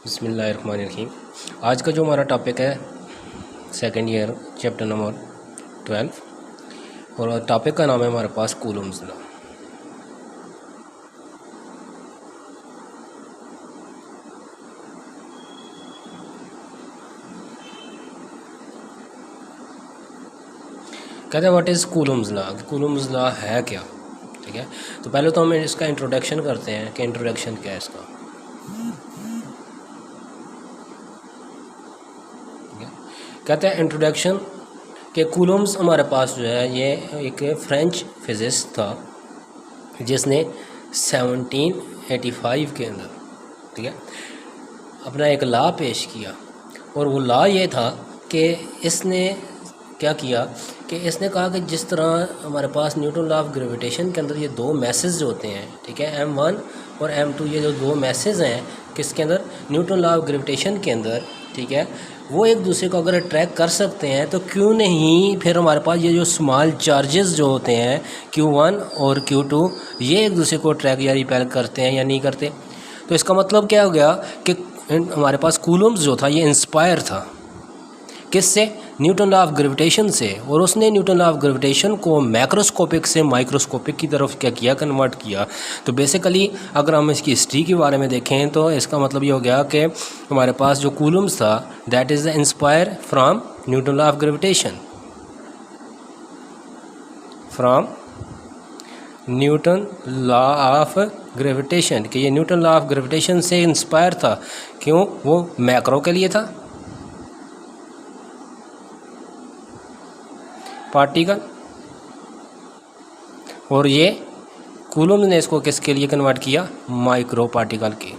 बिस्मिल्लाहिर्रहमानिर्रहीम। आज का जो हमारा टॉपिक है सेकंड ईयर चैप्टर नंबर 12 और टॉपिक का नाम है हमारे पास कूलम्स लॉ। कहते हैं what is Coulomb's law. Coulomb's law है क्या? ठीक है, तो पहले तो हम इसका इंट्रोडक्शन करते हैं कि इंट्रोडक्शन क्या है इसका। कहते हैं इंट्रोडक्शन के कूलम्स हमारे पास जो है ये एक फ्रेंच फिजिस्ट था जिसने 1785 के अंदर, ठीक है, अपना एक लॉ पेश किया। और वो लॉ ये था कि इसने क्या किया कि इसने कहा कि जिस तरह हमारे पास न्यूटन लॉ ऑफ ग्रेविटेशन के अंदर ये दो मैसेज होते हैं, ठीक है, M1 और M2, ये जो दो मैसेज हैं किसके अंदर, न्यूटन लॉ ऑफ ग्रेविटेशन के अंदर, ठीक है, वो एक दूसरे को अगर अट्रैक्ट कर सकते हैं तो क्यों नहीं फिर हमारे पास ये जो स्मॉल चार्जेस जो होते हैं Q1 और Q2 ये एक दूसरे को अट्रैक्ट या रिपेल करते हैं या नहीं करते। तो इसका मतलब क्या हो गया कि हमारे पास कूलम्स जो था ये इंस्पायर था किससे, न्यूटन लॉ ऑफ ग्रेविटेशन से। और उसने न्यूटन लॉ ऑफ ग्रेविटेशन को मैक्रोस्कोपिक से माइक्रोस्कोपिक की तरफ क्या किया, कन्वर्ट किया। तो बेसिकली अगर हम इसकी हिस्ट्री के बारे में देखें तो इसका मतलब ये हो गया कि हमारे पास जो कूलम्स था that is the inspire from Newton law of gravitation, from Newton law of gravitation, कि ये न्यूटन लॉ ऑफ ग्रेविटेशन से इंस्पायर था। क्यों? वो मैक्रो के लिए था, पार्टिकल, और ये कूलम्स ने इसको किसके लिए कन्वर्ट किया, माइक्रो पार्टिकल के।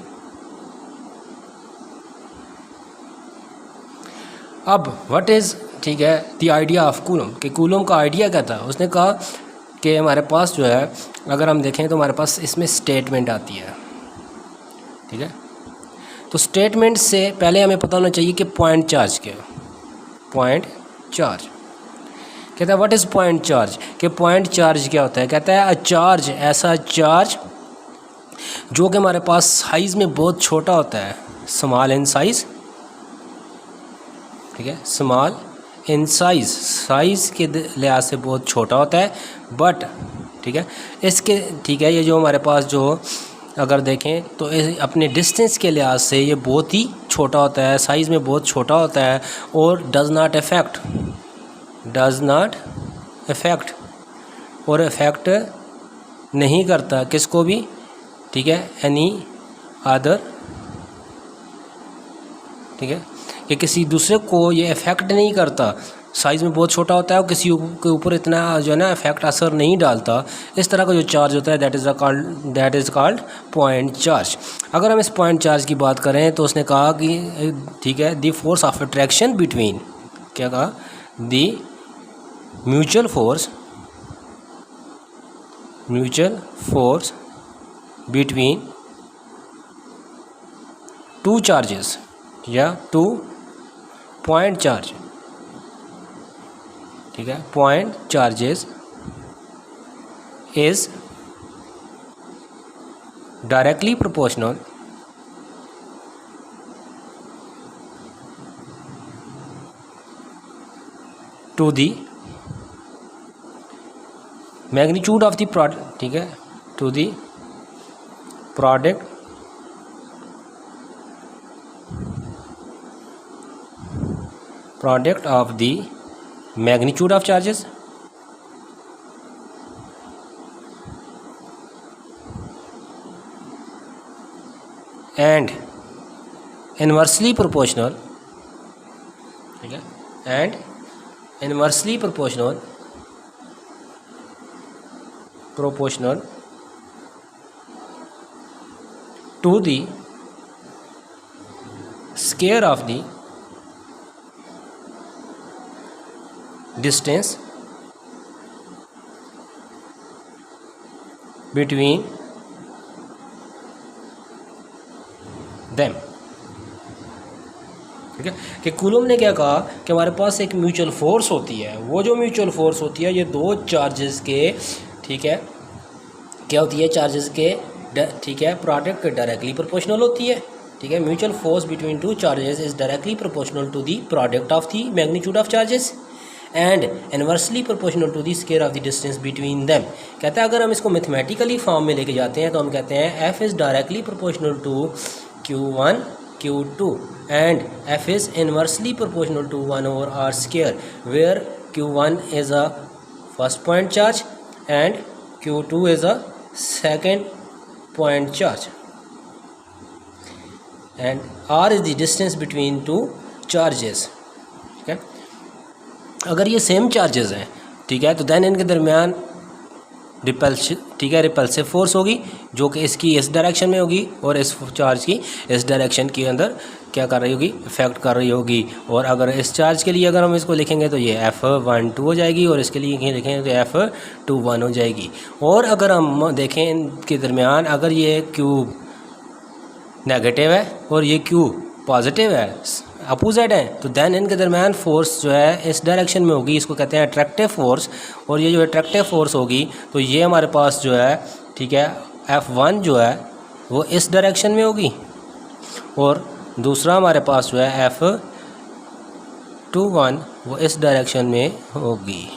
अब व्हाट इज़, ठीक है, द आइडिया ऑफ कूलम, कि कूलम का आइडिया क्या था। उसने कहा कि हमारे पास जो है अगर हम देखें तो हमारे पास इसमें स्टेटमेंट आती है, ठीक है। तो स्टेटमेंट से पहले हमें पता होना चाहिए कि पॉइंट चार्ज क्या है। पॉइंट चार्ज कहता है व्हाट इज़ पॉइंट चार्ज, कि पॉइंट चार्ज क्या होता है। कहता है अ चार्ज, ऐसा चार्ज जो कि हमारे पास साइज़ में बहुत छोटा होता है, स्मॉल इन साइज़, ठीक है, स्मॉल इन साइज़, साइज़ के लिहाज से बहुत छोटा होता है, बट, ठीक है, इसके, ठीक है, ये जो हमारे पास जो अगर देखें तो अपने डिस्टेंस के लिहाज से ये बहुत ही छोटा होता है, साइज़ में बहुत छोटा होता है, और डज़ नॉट अफेक्ट और अफेक्ट नहीं करता किसको भी, ठीक है, एनी अदर, ठीक है, कि किसी दूसरे को ये अफेक्ट नहीं करता। साइज़ में बहुत छोटा होता है और किसी के ऊपर इतना जो है ना अफेक्ट असर नहीं डालता। इस तरह का जो चार्ज होता है that is called point charge. अगर हम इस पॉइंट चार्ज की बात करें तो उसने कहा कि, ठीक है, the force of attraction between, क्या कहा, the mutual force between two charges या टू पॉइंट चार्ज, ठीक है, point charges is directly proportional to the magnitude of the product, ठीक है, to the product of the magnitude of charges and inversely proportional, ठीक है, and inversely proportional to the square of the distance between them, ठीक है। कि coulomb ने क्या कहा कि हमारे पास एक म्यूचुअल फोर्स होती है, वो जो म्यूचुअल फोर्स होती है ये दो चार्जेस के, ठीक है, क्या होती है, चार्जेस के, ठीक है, प्रोडक्ट डायरेक्टली प्रोपोर्शनल होती है, ठीक है, mutual force between two charges is directly proportional to the product of the magnitude of charges and inversely proportional to the square of the distance between them. कहता है अगर हम इसको मैथमेटिकली फॉर्म में लेके जाते हैं तो हम कहते हैं F is directly proportional to Q1 Q2 and F is inversely proportional to 1/r square where Q1 is a first point charge and Q2 is a second point charge and r is the distance between two charges. ठीक है, अगर ये same charges हैं, ठीक है, तो then इनके दरमियान रिपल्शन, ठीक है, रिपल्सिव फोर्स होगी जो कि इसकी इस डायरेक्शन में होगी और इस चार्ज की इस डायरेक्शन के अंदर क्या कर रही होगी, इफेक्ट कर रही होगी। और अगर इस चार्ज के लिए अगर हम इसको लिखेंगे तो ये F12 हो जाएगी और इसके लिए लिखेंगे तो F21 हो जाएगी। और अगर हम देखें इनके दरमियान अगर ये Q नेगेटिव है और ये Q पॉजिटिव है, अपोजिट है, तो देन इनके दरमियान फोर्स जो है इस डायरेक्शन में होगी, इसको कहते हैं अट्रैक्टिव फोर्स। और ये जो अट्रैक्टिव फोर्स होगी तो ये हमारे पास जो है, ठीक है, F1 जो है वो इस डायरेक्शन में होगी और दूसरा हमारे पास जो है F21 वो इस डायरेक्शन में होगी।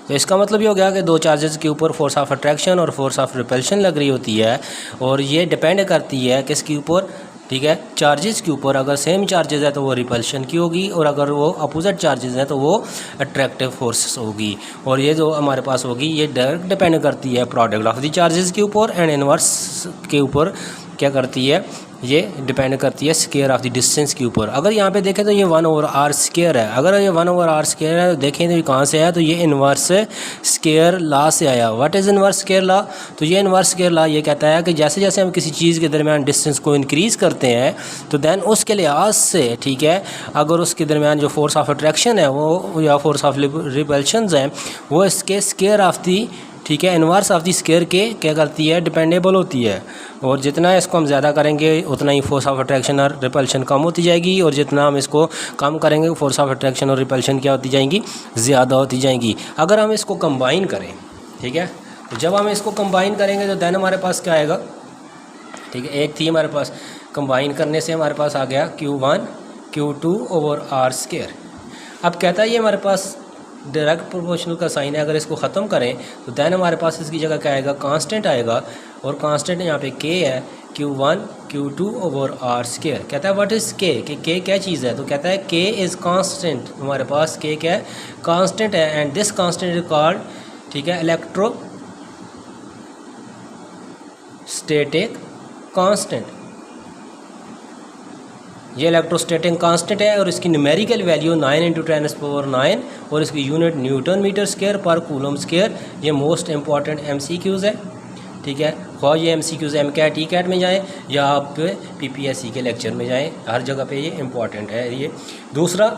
तो इसका मतलब ये हो गया कि दो चार्जेस के ऊपर फोर्स ऑफ अट्रैक्शन और फोर्स ऑफ रिपल्शन लग रही होती है और ये डिपेंड करती है किसके ऊपर, ठीक है, चार्जेस के ऊपर। अगर सेम चार्जेस है तो वो रिपल्शन की होगी और अगर वो अपोजिट चार्जेस हैं तो वो अट्रैक्टिव फोर्स होगी। और ये जो हमारे पास होगी ये डायरेक्ट डिपेंड करती है प्रोडक्ट ऑफ द चार्जेस के ऊपर एंड इनवर्स के ऊपर क्या करती है, ये डिपेंड करती है स्क्वायर ऑफ द डिस्टेंस के ऊपर। अगर यहाँ पे देखें तो ये 1/r स्क्वायर है, अगर ये 1/r स्क्वायर है तो देखें तो ये कहाँ से आया, तो ये इन्वर्स स्क्वायर लॉ से आया। What is inverse square law? तो ये इन्वर्स स्क्वायर लॉ ये कहता है कि जैसे जैसे हम किसी चीज़ के दरमियान डिस्टेंस को इंक्रीज़ करते हैं तो देन उसके लिहाज से, ठीक है, अगर उसके दरमियान जो फोर्स ऑफ अट्रैक्शन है वो या फोर्स ऑफ रिपल्शन है वो इसके स्क्वायर ऑफ दी, ठीक है, इन्वर्स ऑफ दी स्क्वायर के क्या करती है, डिपेंडेबल होती है। और जितना इसको हम ज़्यादा करेंगे उतना ही फोर्स ऑफ अट्रैक्शन और रिपल्शन कम होती जाएगी और जितना हम इसको कम करेंगे फोर्स ऑफ अट्रैक्शन और रिपल्शन क्या होती जाएंगी, ज़्यादा होती जाएंगी। अगर हम इसको कंबाइन करें, ठीक है, तो जब हम इसको कंबाइन करेंगे तो देन हमारे पास क्या आएगा, ठीक है, एक थी हमारे पास, कंबाइन करने से हमारे पास आ गया Q1 Q2/r स्क्वायर। अब कहता है ये हमारे पास डायरेक्ट प्रोपोर्शनल का साइन है, अगर इसको ख़त्म करें तो देन हमारे पास इसकी जगह क्या आएगा, कांस्टेंट आएगा और कांस्टेंट यहाँ पे K है, Q1 Q2/r स्क्वायर। कहता है व्हाट इज़ K, कि K क्या चीज़ है, तो कहता है K इज़ कांस्टेंट। हमारे पास K क्या है, कांस्टेंट है and this constant is called, ठीक है, इलेक्ट्रोस्टैटिक कांस्टेंट। ये इलेक्ट्रोस्टैटिक कांस्टेंट है और इसकी न्यूमेरिकल वैल्यू 9 × 10⁹ और इसकी यूनिट न्यूटन मीटर स्क्वायर पर कूलम स्क्वायर। ये मोस्ट इंपॉर्टेंट MCQs है, ठीक है, ख्वाह ये MCQs MCAT TCAT में जाएँ या आप PPSC के लेक्चर में जाएँ, हर जगह पे ये इंपॉर्टेंट है। ये दूसरा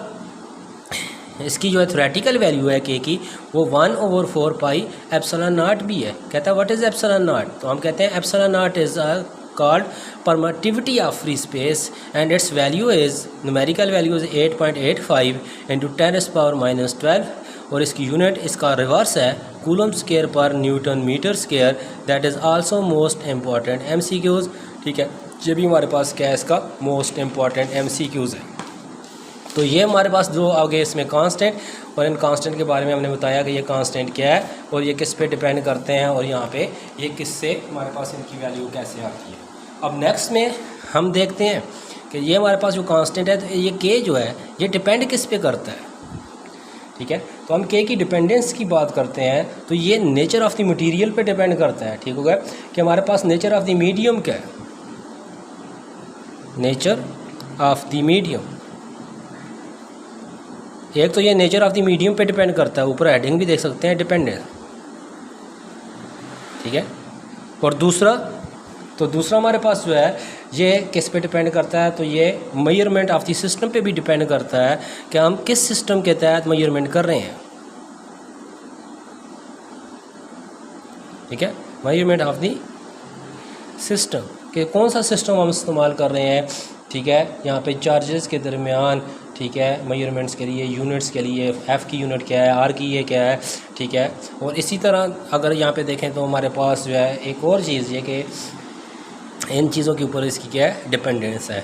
इसकी जो है थ्योरेटिकल वैल्यू है K की वो 1/4 पाई एप्सिलॉन नॉट भी है। कहता है व्हाट इज़ एप्सिलॉन नॉट, तो हम कहते हैं epsilon not is called permittivity of free space and its value is, numerical value is 8.85 × 10⁻⁻12 और इसकी यूनिट इसका रिवर्स है कूलम स्क्वायर पर newton metre square. That is also most important MCQs, ठीक है, ये भी हमारे पास क्या है, इसका मोस्ट इम्पॉर्टेंट MCQs है। तो ये हमारे पास जो आगे इसमें कांस्टेंट, और इन कांस्टेंट के बारे में हमने बताया कि ये कांस्टेंट क्या है और ये किस पे डिपेंड करते हैं और यहाँ पे ये किससे हमारे पास इनकी वैल्यू कैसे आती है। अब नेक्स्ट में हम देखते हैं कि ये हमारे पास जो कांस्टेंट है तो ये K जो है ये डिपेंड किस पे करता है, ठीक है। तो हम K की डिपेंडेंस की बात करते हैं तो ये नेचर ऑफ द मटेरियल पे डिपेंड करता है, ठीक हो गया, कि हमारे पास नेचर ऑफ द मीडियम क्या है, नेचर ऑफ द मीडियम। एक तो ये नेचर ऑफ द मीडियम पे डिपेंड करता है, ऊपर हेडिंग भी देख सकते हैं डिपेंडेंस, ठीक है। और दूसरा हमारे पास जो है ये किस पे डिपेंड करता है, तो ये मेजरमेंट ऑफ द सिस्टम पे भी डिपेंड करता है कि हम किस सिस्टम के तहत मेजरमेंट कर रहे हैं, ठीक है, मेजरमेंट ऑफ द सिस्टम कि कौन सा सिस्टम हम इस्तेमाल कर रहे हैं, ठीक है। यहाँ पे चार्जेस के दरमियान, ठीक है, मेजरमेंट्स के लिए, यूनिट्स के लिए F की यूनिट क्या है, R की ये क्या है, ठीक है। और इसी तरह अगर यहाँ पे देखें तो हमारे पास जो है एक और चीज़ ये कि इन चीज़ों के ऊपर इसकी क्या है, डिपेंडेंस है।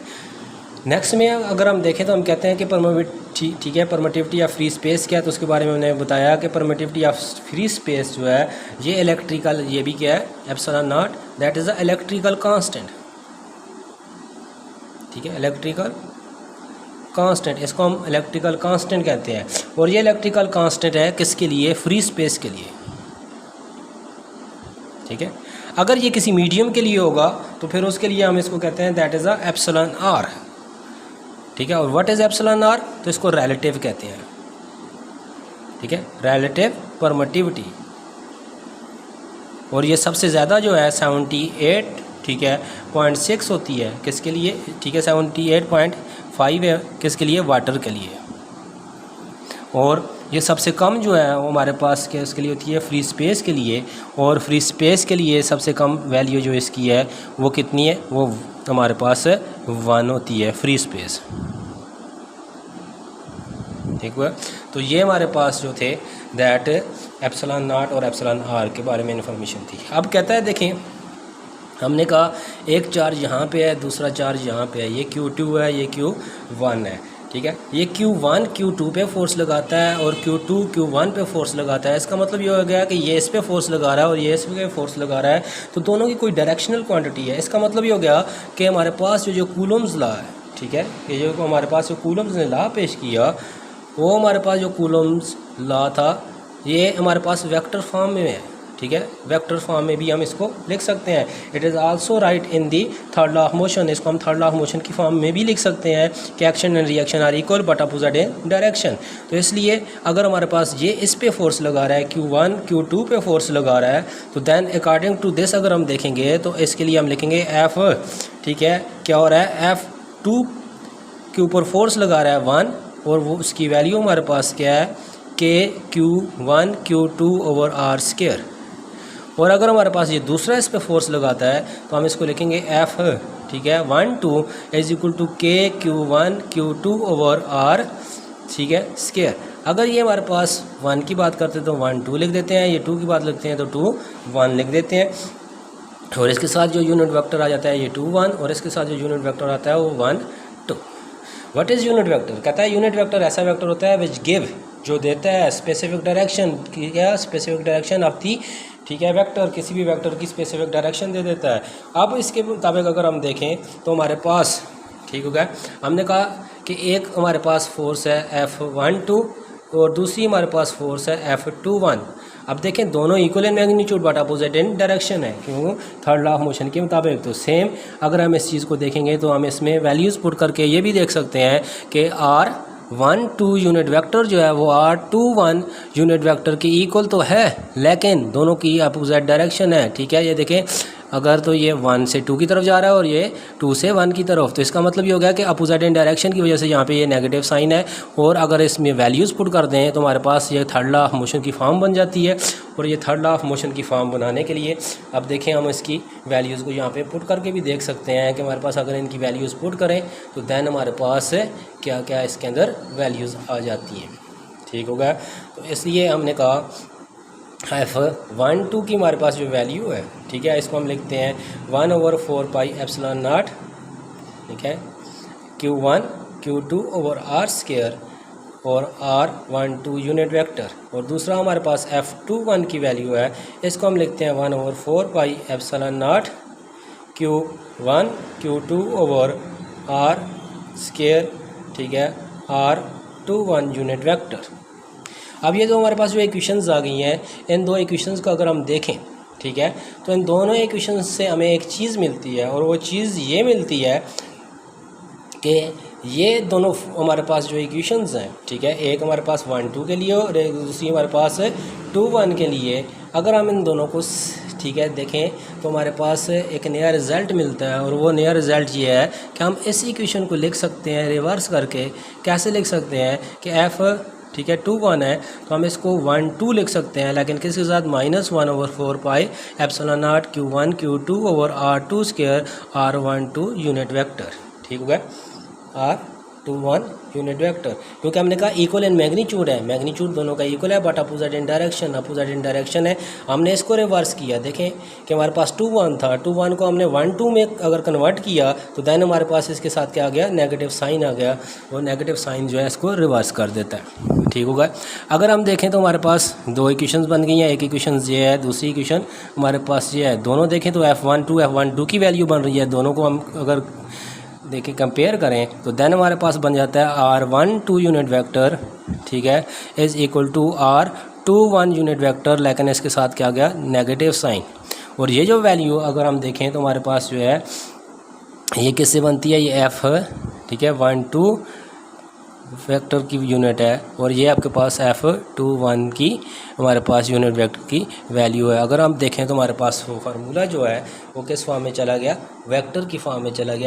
नेक्स्ट में अगर हम देखें तो हम कहते हैं कि परमिटिविटी, ठीक है, परमिटिविटी ऑफ फ्री स्पेस क्या है, तो उसके बारे में मैंने बताया कि परमिटिविटी ऑफ फ्री स्पेस जो है ये इलेक्ट्रिकल, ये भी क्या है, epsilon not, that is a electrical constant, ठीक है, इलेक्ट्रिकल कांस्टेंट, इसको हम इलेक्ट्रिकल कांस्टेंट कहते हैं। और ये इलेक्ट्रिकल कांस्टेंट है किसके लिए, फ्री स्पेस के लिए, ठीक है। अगर ये किसी मीडियम के लिए होगा तो फिर उसके लिए हम इसको कहते हैं that is a epsilon r, ठीक है। और व्हाट इज़ एप्सिलॉन आर, तो इसको रिलेटिव कहते हैं, ठीक है, रिलेटिव परमिटिविटी। और ये सबसे ज़्यादा जो है 78, ठीक है, 0.6 होती है किसके लिए, ठीक है, 78.5 है किसके लिए, वाटर के लिए। और ये सबसे कम जो है वो हमारे पास के उसके लिए होती है, फ्री स्पेस के लिए। और फ्री स्पेस के लिए सबसे कम वैल्यू जो इसकी है वो कितनी है, वो हमारे पास 1 होती है, फ्री स्पेस, ठीक हुआ। तो ये हमारे पास जो थे दैट एप्सिलॉन नॉट और एप्सिलॉन आर के बारे में इंफॉर्मेशन थी। अब कहता है देखें, हमने कहा एक चार्ज यहाँ पे है, दूसरा चार्ज यहाँ पे है, ये Q2 है, ये Q1 है, ठीक है। ये Q1 Q2 पे फोर्स लगाता है और Q2 Q1 पे फोर्स लगाता है। इसका मतलब ये हो गया कि ये इस पे फोर्स लगा रहा है और ये इस पे फोर्स लगा रहा है, तो दोनों की कोई डायरेक्शनल क्वांटिटी है। इसका मतलब ये हो गया कि हमारे पास जो कूलम्स लॉ है, ठीक है, ये जो हमारे पास जो कूलम्स ने लॉ पेश किया, वो हमारे पास जो कूलम्स लॉ था ये हमारे पास वेक्टर फॉर्म में है, ठीक है, वेक्टर फॉर्म में भी हम इसको लिख सकते हैं। It is also right in the third law of motion, इसको हम थर्ड लॉ ऑफ मोशन की फॉर्म में भी लिख सकते हैं कि action and reaction are equal but opposite in direction. तो इसलिए अगर हमारे पास ये इस पे फोर्स लगा रहा है, Q1 Q2 पे फोर्स लगा रहा है, तो देन अकॉर्डिंग टू दिस अगर हम देखेंगे तो इसके लिए हम लिखेंगे F, ठीक है, क्या हो रहा है, F2 के ऊपर फोर्स लगा रहा है 1, और वो उसकी वैल्यू हमारे पास क्या है, के Q1 Q2 over r square. और अगर हमारे पास ये दूसरा इस पे फोर्स लगाता है तो हम इसको लिखेंगे F, ठीक है, 1 2 इज इक्वल टू के Q1 Q2 ओवर आर, ठीक है, स्क्वायर। अगर ये हमारे पास 1 की बात करते हैं तो 1 2 लिख देते हैं, ये 2 की बात लिखते हैं तो 2 1 लिख देते हैं। और इसके साथ जो यूनिट वेक्टर आ जाता है ये 2 1, और इसके साथ जो यूनिट वेक्टर आता है वो 1 2। व्हाट इज़ यूनिट वेक्टर, कहता है यूनिट वेक्टर ऐसा वेक्टर होता है विच गिव, जो देता है स्पेसिफिक डायरेक्शन, क्या, स्पेसिफिक डायरेक्शन ऑफ दी, ठीक है, वेक्टर, किसी भी वेक्टर की स्पेसिफिक डायरेक्शन दे देता है। अब इसके मुताबिक अगर हम देखें तो हमारे पास, ठीक हो गया, हमने कहा कि एक हमारे पास फोर्स है F12 और दूसरी हमारे पास फोर्स है F21। अब देखें दोनों equal in magnitude but opposite in direction है, क्यों, थर्ड लॉ ऑफ मोशन के मुताबिक। तो सेम अगर हम इस चीज़ को देखेंगे तो हम इसमें वैल्यूज़ पुट करके ये भी देख सकते हैं कि R12 यूनिट वेक्टर जो है वो R21 यूनिट वेक्टर की इक्वल तो है, लेकिन दोनों की अपोजिट डायरेक्शन है, ठीक है। ये देखें, अगर तो ये 1 से 2 की तरफ जा रहा है और ये 2 से 1 की तरफ, तो इसका मतलब ये हो गया कि अपोजिट इन डायरेक्शन की वजह से यहाँ पे ये नेगेटिव साइन है। और अगर इसमें वैल्यूज़ पुट कर दें तो हमारे पास ये थर्ड लॉ ऑफ मोशन की फॉर्म बन जाती है। और ये थर्ड लॉ ऑफ मोशन की फॉर्म बनाने के लिए अब देखें हम इसकी वैल्यूज़ को यहाँ पे पुट करके भी देख सकते हैं कि हमारे पास अगर इनकी वैल्यूज़ पुट करें तो दैन हमारे पास क्या क्या इसके अंदर वैल्यूज़ आ जाती हैं, ठीक होगा। तो इसलिए हमने कहा F12 की हमारे पास जो वैल्यू है, ठीक है, इसको हम लिखते हैं 1/4 पाई एप्सिलॉन नॉट, ठीक है, Q1 Q2 over r square और R12 यूनिट वेक्टर। और दूसरा हमारे पास F21 की वैल्यू है, इसको हम लिखते हैं 1/4 pi epsilon naught Q1 Q2 over r square, ठीक है, R21 यूनिट वेक्टर। अब ये जो हमारे पास जो इक्वेशंस आ गई हैं, इन दो इक्वेशंस को अगर हम देखें, ठीक है, तो इन दोनों इक्वेशंस से हमें एक चीज़ मिलती है, और वो चीज़ ये मिलती है कि ये दोनों हमारे पास जो इक्वेशंस हैं, ठीक है, एक हमारे पास 1 2 के लिए और एक दूसरी हमारे पास 2 1 के लिए, अगर हम इन दोनों को, ठीक है, देखें तो हमारे पास एक नया रिज़ल्ट मिलता है। और वो नया रिज़ल्ट ये है कि हम इस इक्वेशन को लिख सकते हैं रिवर्स करके। कैसे लिख सकते हैं कि F, ठीक है, 2 1 है तो हम इसको 1 2 लिख सकते हैं, लेकिन किसके साथ, -1/4 pi epsilon naught Q1 Q2 over R2 square R12 unit vector, ठीक हो गया, टू वन यूनिट वेक्टर, क्योंकि हमने कहा इक्वल इन मैग्नीट्यूड है, मैग्नीट्यूड दोनों का इक्वल है, बट अपोजिट इन डायरेक्शन है। हमने इसको रिवर्स किया, देखें कि हमारे पास 2 1 था, 2 1 को हमने 1 2 में अगर कन्वर्ट किया तो दैन हमारे पास इसके साथ क्या आ गया, नेगेटिव साइन आ गया। वो नेगेटिव साइन जो है इसको रिवर्स कर देता है, ठीक होगा। अगर हम देखें तो हमारे पास 2 इक्वेशंस बन गई हैं, एक इक्वेशन ये है, दूसरी इक्वेशन हमारे पास ये है। दोनों देखें तो F12 की वैल्यू बन रही है, दोनों को हम अगर देखिए कंपेयर करें तो देन हमारे पास बन जाता है R12 यूनिट वेक्टर, ठीक है, is equal to R21 unit vector, लेकिन इसके साथ क्या गया, नेगेटिव साइन। और ये जो वैल्यू अगर हम देखें तो हमारे पास जो है ये किससे बनती है, ये F, ठीक है, 12 वेक्टर की यूनिट है, और ये आपके पास F21 की हमारे पास यूनिट वेक्टर की वैल्यू है। अगर हम देखें तो हमारे पास वो फार्मूला जो है वो किस फॉर्म में चला गया, वेक्टर की फॉर्म में चला गया।